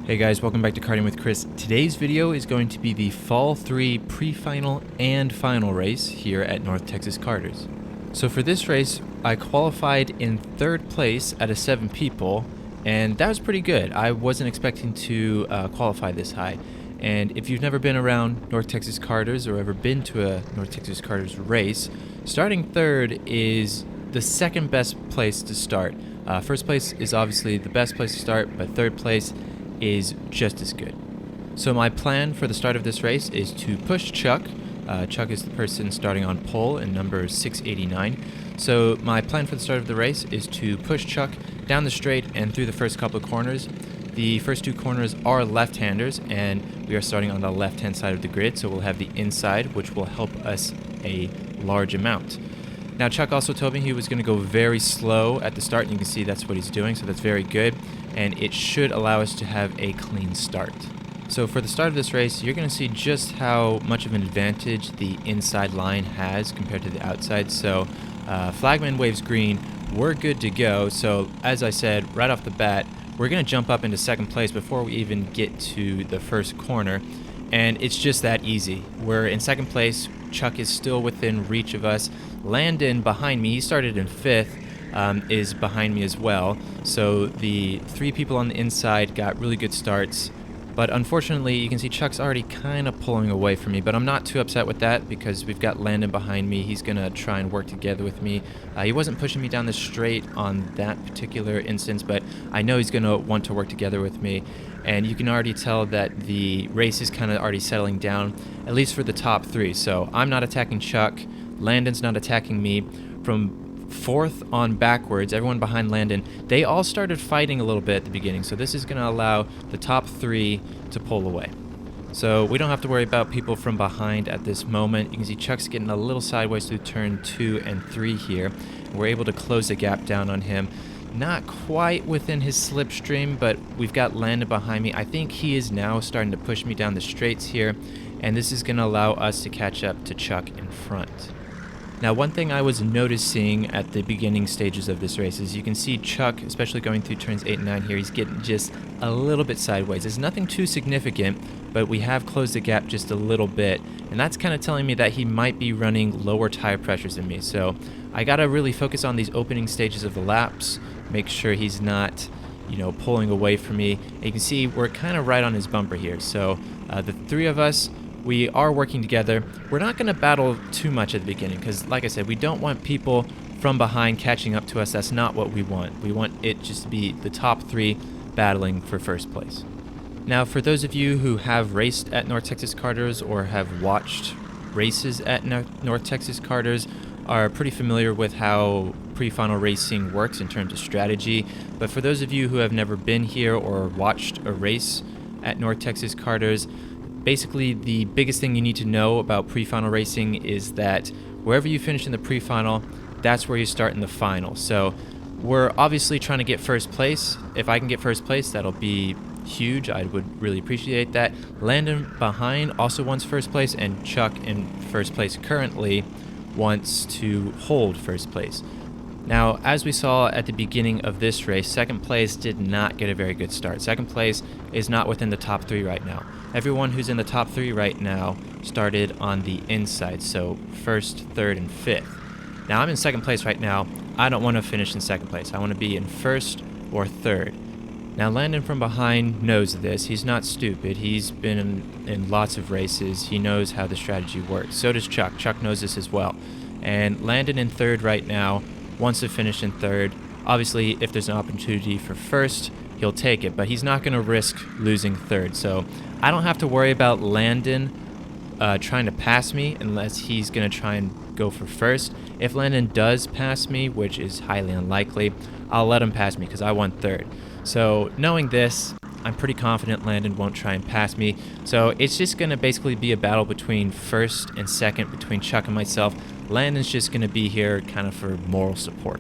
Hey guys, welcome back to Karting with Chris. Today's video is going to be the Fall 3 pre-final and final race here at North Texas Karters. So for this race, I qualified in 3rd place out of 7 people, and that was pretty good. I wasn't expecting to qualify this high. And if you've never been around North Texas Karters or ever been to a North Texas Karters race, starting 3rd is the 2nd best place to start. 1st place is obviously the best place to start, but 3rd place is just as good. So my plan for the start of this race is to push Chuck. Chuck is the person starting on pole in number 689. So my plan for the start of the race is to push Chuck down the straight and through the first couple of corners. The first 2 corners are left-handers, and we are starting on the left-hand side of the grid, so we'll have the inside, which will help us a large amount. Now, Chuck also told me he was going to go very slow at the start, and you can see that's what he's doing, so that's very good, and it should allow us to have a clean start. So for the start of this race, you're going to see just how much of an advantage the inside line has compared to the outside. So flagman waves green, we're good to go. So as I said, right off the bat, we're going to jump up into 2nd place before we even get to the first corner, and it's just that easy. We're in 2nd place. Chuck is still within reach of us. Landon behind me, he started in 5th, is behind me as well. So the 3 people on the inside got really good starts. But unfortunately, you can see Chuck's already kind of pulling away from me, but I'm not too upset with that because we've got Landon behind me. He's going to try and work together with me. He wasn't pushing me down the straight on that particular instance, but I know he's going to want to work together with me. And you can already tell that the race is kind of already settling down, at least for the top 3. So I'm not attacking Chuck. Landon's not attacking me. From 4th on backwards, everyone behind Landon, they all started fighting a little bit at the beginning, so this is going to allow the top 3 to pull away. So we don't have to worry about people from behind at this moment. You can see Chuck's getting a little sideways through turn 2 and 3 here. We're able to close the gap down on him. Not quite within his slipstream, but we've got Landon behind me. I think he is now starting to push me down the straights here, and this is going to allow us to catch up to Chuck in front. Now, one thing I was noticing at the beginning stages of this race is you can see Chuck, especially going through turns 8 and 9 here, he's getting just a little bit sideways. It's nothing too significant, but we have closed the gap just a little bit, and that's kind of telling me that he might be running lower tire pressures than me. So I got to really focus on these opening stages of the laps, make sure he's not, pulling away from me. And you can see we're kind of right on his bumper here. So the 3 of us, we are working together. We're not going to battle too much at the beginning because, like I said, we don't want people from behind catching up to us. That's not what we want. We want it just to be the top 3 battling for 1st place. Now, for those of you who have raced at North Texas Karters or have watched races at North Texas Karters, are pretty familiar with how pre-final racing works in terms of strategy. But for those of you who have never been here or watched a race at North Texas Karters, basically, the biggest thing you need to know about pre-final racing is that wherever you finish in the pre-final, that's where you start in the final. So we're obviously trying to get 1st place. If I can get 1st place, that'll be huge. I would really appreciate that. Landon behind also wants 1st place, and Chuck in 1st place currently wants to hold 1st place. Now, as we saw at the beginning of this race, 2nd place did not get a very good start. 2nd place is not within the top 3 right now. Everyone who's in the top 3 right now started on the inside, so 1st, 3rd, and 5th. Now, I'm in 2nd place right now. I don't want to finish in 2nd place. I want to be in 1st or 3rd. Now, Landon from behind knows this. He's not stupid. He's been in lots of races. He knows how the strategy works. So does Chuck. Chuck knows this as well. And Landon in 3rd right now wants to finish in 3rd. Obviously, if there's an opportunity for 1st, he'll take it, but he's not going to risk losing 3rd. So I don't have to worry about Landon trying to pass me unless he's going to try and go for 1st. If Landon does pass me, which is highly unlikely, I'll let him pass me because I want 3rd. So knowing this, I'm pretty confident Landon won't try and pass me. So it's just going to basically be a battle between 1st and 2nd between Chuck and myself. Landon's just going to be here kind of for moral support.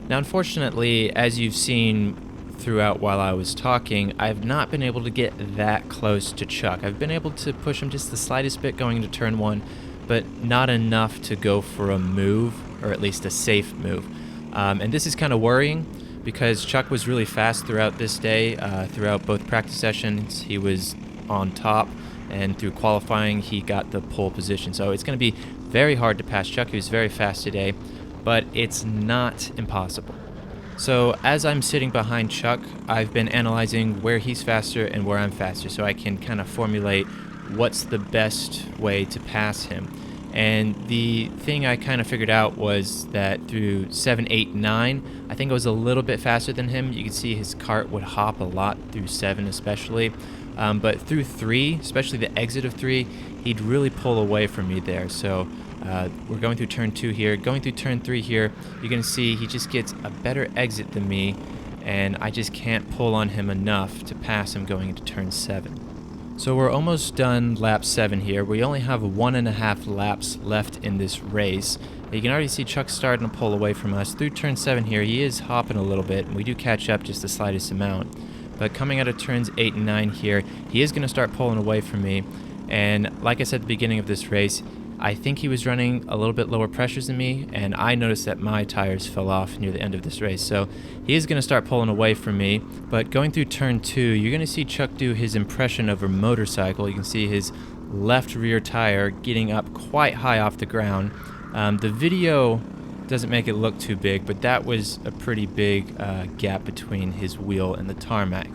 Now, unfortunately, as you've seen throughout while I was talking, I've not been able to get that close to Chuck. I've been able to push him just the slightest bit going into turn 1, but not enough to go for a move, or at least a safe move. And this is kind of worrying. because Chuck was really fast throughout this day. Throughout both practice sessions, he was on top, and through qualifying, he got the pole position. So it's going to be very hard to pass Chuck. He was very fast today, but it's not impossible. So as I'm sitting behind Chuck, I've been analyzing where he's faster and where I'm faster, so I can kind of formulate what's the best way to pass him. And the thing I kind of figured out was that through 7, 8, 9, I think I was a little bit faster than him. You can see his cart would hop a lot through 7 especially. But through 3, especially the exit of 3, he'd really pull away from me there. So we're going through turn 2 here. Going through turn 3 here, you're going to see he just gets a better exit than me, and I just can't pull on him enough to pass him going into turn 7. So we're almost done lap 7 here. We only have 1.5 laps left in this race. You can already see Chuck starting to pull away from us. Through turn 7 here, he is hopping a little bit, and we do catch up just the slightest amount. But coming out of turns 8 and 9 here, he is going to start pulling away from me. And like I said at the beginning of this race, I think he was running a little bit lower pressures than me, and I noticed that my tires fell off near the end of this race. So he is going to start pulling away from me. But going through turn 2, you're going to see Chuck do his impression of a motorcycle. You can see his left rear tire getting up quite high off the ground. The video doesn't make it look too big, but that was a pretty big gap between his wheel and the tarmac.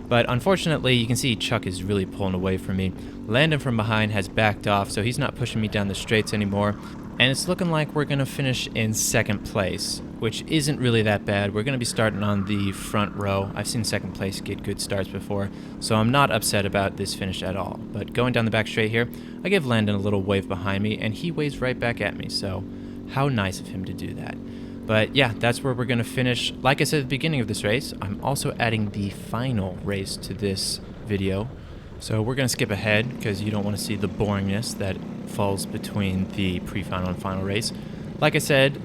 But unfortunately, you can see Chuck is really pulling away from me. Landon from behind has backed off, so he's not pushing me down the straights anymore. And it's looking like we're going to finish in 2nd place, which isn't really that bad. We're going to be starting on the front row. I've seen 2nd place get good starts before, so I'm not upset about this finish at all. But going down the back straight here, I give Landon a little wave behind me, and he waves right back at me, so how nice of him to do that. But yeah, that's where we're going to finish. Like I said at the beginning of this race, I'm also adding the final race to this video. So we're going to skip ahead because you don't want to see the boringness that falls between the pre-final and final race. Like I said,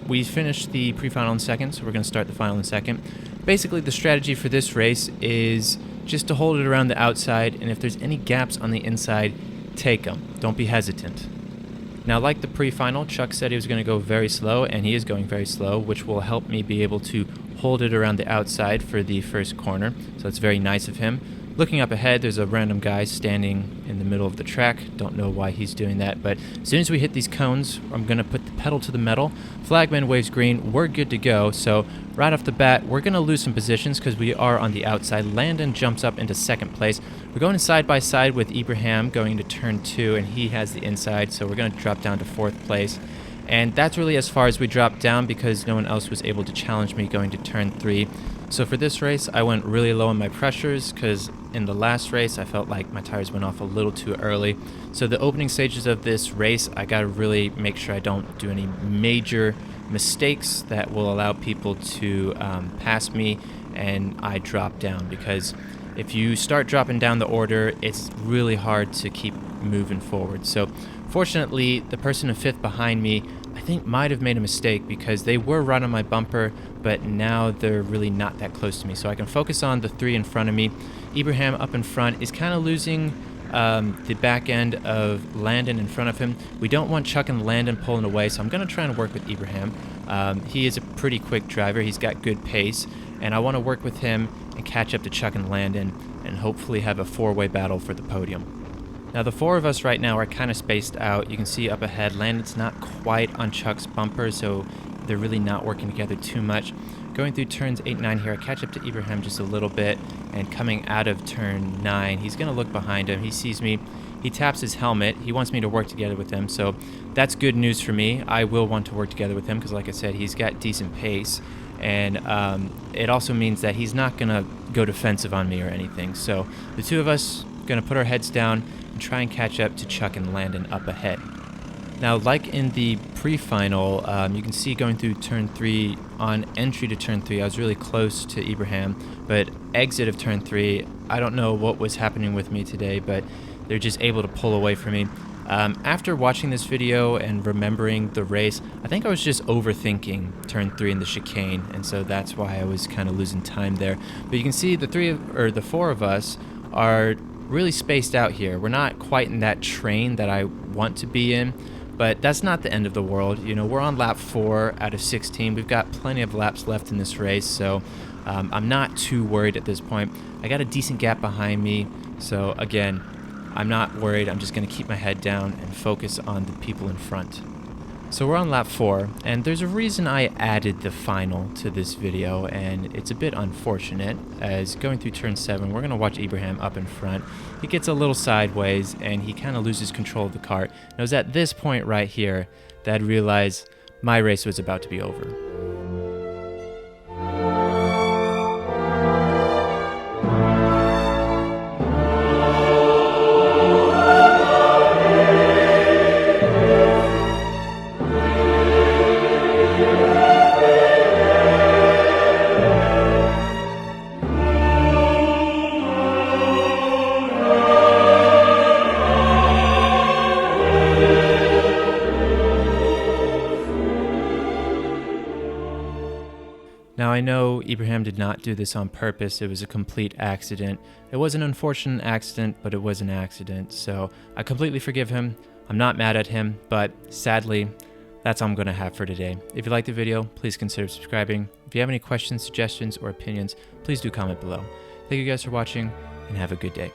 we finished the pre-final in 2nd, so we're going to start the final in 2nd. Basically, the strategy for this race is just to hold it around the outside, and if there's any gaps on the inside, take them. Don't be hesitant. Now, like the pre-final, Chuck said he was going to go very slow, and he is going very slow, which will help me be able to hold it around the outside for the first corner, so that's very nice of him. Looking up ahead, there's a random guy standing in the middle of the track. Don't know why he's doing that, but as soon as we hit these cones, I'm going to put the pedal to the metal. Flagman waves green. We're good to go. So right off the bat, we're going to lose some positions because we are on the outside. Landon jumps up into 2nd place. We're going side by side with Ibrahim going to turn 2, and he has the inside, so we're going to drop down to 4th place. And that's really as far as we dropped down because no one else was able to challenge me going to turn 3. So for this race, I went really low on my pressures because in the last race, I felt like my tires went off a little too early. So the opening stages of this race, I got to really make sure I don't do any major mistakes that will allow people to pass me and I drop down, because if you start dropping down the order, it's really hard to keep moving forward. So fortunately, the person in 5th behind me, I think might have made a mistake because they were right on my bumper, but now they're really not that close to me. So I can focus on the 3 in front of me. Ibrahim up in front is kind of losing the back end of Landon in front of him. We don't want Chuck and Landon pulling away, so I'm going to try and work with Ibrahim. He is a pretty quick driver. He's got good pace, and I want to work with him and catch up to Chuck and Landon and hopefully have a 4-way battle for the podium. Now the 4 of us right now are kind of spaced out. You can see up ahead, Landon's not quite on Chuck's bumper, so they're really not working together too much. Going through turns 8 and 9 here, I catch up to Ibrahim just a little bit, and coming out of turn 9, he's going to look behind him. He sees me. He taps his helmet. He wants me to work together with him, so that's good news for me. I will want to work together with him because, like I said, he's got decent pace, and it also means that he's not going to go defensive on me or anything. So the 2 of us are going to put our heads down and try and catch up to Chuck and Landon up ahead. Now, like in the pre-final, you can see going through turn 3, on entry to turn 3, I was really close to Ibrahim, but exit of turn 3, I don't know what was happening with me today, but they're just able to pull away from me. After watching this video and remembering the race, I think I was just overthinking turn 3 in the chicane, and so that's why I was kind of losing time there. But you can see the 4 of us are really spaced out here. We're not quite in that train that I want to be in, But that's not the end of the world. You know, we're on lap 4 out of 16. We've got plenty of laps left in this race, so I'm not too worried at this point. I got a decent gap behind me, so again, I'm not worried. I'm just going to keep my head down and focus on the people in front. So we're on lap 4, and there's a reason I added the final to this video, and it's a bit unfortunate, as going through turn 7, we're going to watch Ibrahim up in front. He gets a little sideways, and he kind of loses control of the kart. And it was at this point right here that I realized my race was about to be over. Now, I know Ibrahim did not do this on purpose. It was a complete accident. It was an unfortunate accident, but it was an accident. So I completely forgive him. I'm not mad at him, but sadly, that's all I'm going to have for today. If you liked the video, please consider subscribing. If you have any questions, suggestions, or opinions, please do comment below. Thank you guys for watching, and have a good day.